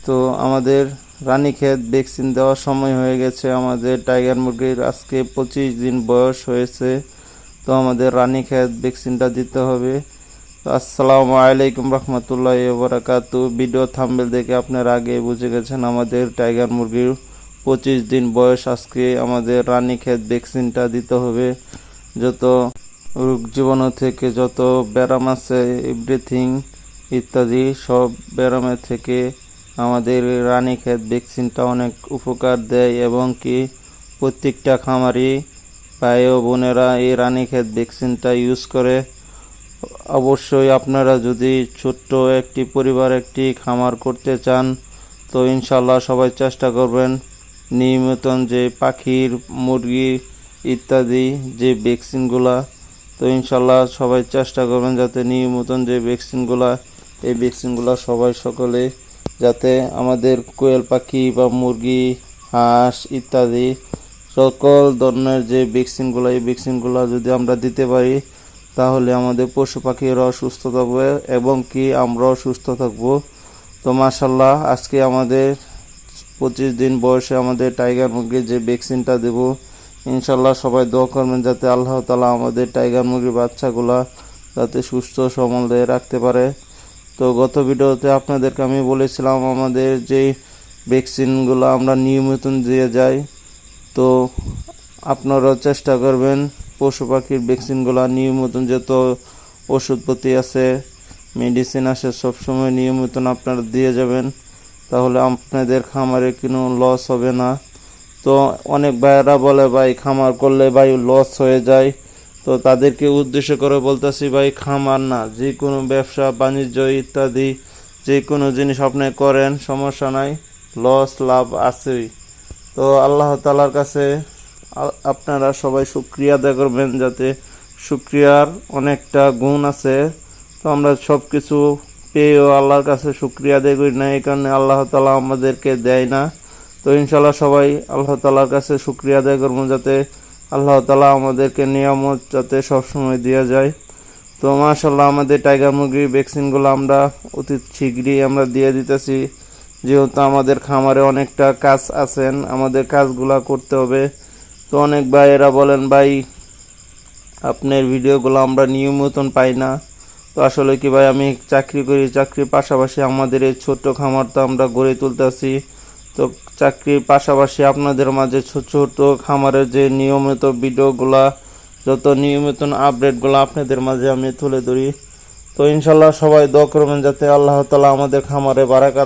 তো আমাদের রানীক্ষেত ভ্যাকসিন দেওয়ার সময় হয়ে গেছে। আমাদের টাইগার মুরগির আজকে 25 দিন বয়স হয়েছে। তো আমাদের রানীক্ষেত ভ্যাকসিনটা দিতে হবে। তো আসসালামু আলাইকুম রহমতুল্লাহি ওয়া বারাকাতুহু। ভিডিও থাম্বনেল দেখে আপনারা আগে বুঝে গেছেন আমাদের টাইগার মুরগির 25 দিন বয়স। আজকে আমাদের রানীক্ষেত ভ্যাকসিনটা দিতে হবে। যত রোগ জীবাণু থেকে যত ব্যারাম আছে এভরিথিং ইত্যাদি সব ব্যারামের থেকে আমাদের রানীক্ষেত ভ্যাকসিনটা অনেক উপকার দেয় এবং কি প্রত্যেকটা খামারি ভাই ও বোনেরা এই রানীক্ষেত ভ্যাকসিনটা ইউজ করে। অবশ্যই আপনারা যদি ছোট্ট একটি পরিবার একটি খামার করতে চান তো ইনশাল্লাহ সবাই চেষ্টা করবেন নিয়মিত যে পাখির মুরগি ইত্যাদি যে ভ্যাকসিনগুলা, তো ইনশাল্লাহ সবাই চেষ্টা করবেন যাতে নিয়মিত যে ভ্যাকসিনগুলা এই ভ্যাকসিনগুলা সবাই সকলে যাতে আমাদের কোয়েল পাখি বা মুরগি হাঁস ইত্যাদি সকল ধরনের যে ভ্যাকসিনগুলো এই ভ্যাকসিনগুলো যদি আমরা দিতে পারি তাহলে আমাদের পশু পাখিরাও সুস্থ থাকবে এবং কি আমরাও সুস্থ থাকবো। তো মাশাআল্লাহ আজকে আমাদের 25 দিন বয়সে আমাদের টাইগার মুরগির যে ভ্যাকসিনটা দেব ইনশাল্লাহ সবাই দোয়া করবেন যাতে আল্লাহ তাআলা আমাদের টাইগার মুরগির বাচ্চাগুলা যাতে সুস্থ সবল রাখতে পারে। তো গত ভিডিওতে আপনাদেরকে আমি বলেছিলাম আমাদের যে ভ্যাকসিনগুলো আমরা নিয়মিত দিয়ে যাই, তো আপনারাও চেষ্টা করবেন পশু পাখির ভ্যাকসিনগুলো নিয়মিত যত ওষুধপত্র আছে মেডিসিন আছে সবসময় নিয়মিত আপনারা দিয়ে যাবেন, তাহলে আপনাদের খামারে কোনো লস হবে না। তো অনেক ভাইয়েরা বলে ভাই খামার করলে ভাই লস হয়ে যায়, তো তাদেরকে উদ্দেশ্য করে বলতেছি ভাই খামার না, যে কোনো ব্যবসা বাণিজ্য ইত্যাদি যে কোনো জিনিস আপনি করেন সমস্যা নাই, লস লাভ আছেই। তো আল্লাহ তাআলার কাছে আপনারা সবাই শুকরিয়া আদায় করবেন যাতে শুকরিয়ার অনেকটা গুণ আছে। তো আমরা সব কিছু পেয়েও আল্লাহর কাছে শুকরিয়া আদায় করি না, এই কারণে আল্লাহ তাআলা আমাদেরকে দেয় না। তো ইনশাল্লাহ সবাই আল্লাহ তাআলার কাছে শুকরিয়া আদায় করবো যাতে আল্লাহ তাআলা আমাদেরকে নিয়ামত যাতে সবসময় দেওয়া যায়। তো মাশাআল্লাহ আমাদের টাইগার মুরগির ভ্যাকসিনগুলো আমরা অতি শীঘ্রই আমরা দিয়ে দিতেছি, যেহেতু আমাদের খামারে অনেকটা কাজ আছেন আমাদের কাজগুলা করতে হবে। তো অনেক ভাইয়েরা বলেন ভাই আপনার ভিডিওগুলো আমরা নিয়মিত পাই না। তো আসলে কি ভাই আমি চাকরি করি, চাকরির পাশাপাশি আমাদের এই ছোট্ট খামারটা আমরা গড়ে তুলতেছি। তো চাকরির পাশাপাশি আপনাদের মাঝে ছোট ছোট খামারের যে নিয়মিত ভিডিওগুলা যত নিয়মিত আপডেটগুলো আপনাদের মাঝে আমি তুলে ধরি। তো ইনশাল্লাহ সবাই দোয়া করবেন যাতে আল্লাহ তাআলা আমাদের খামারে বারাকা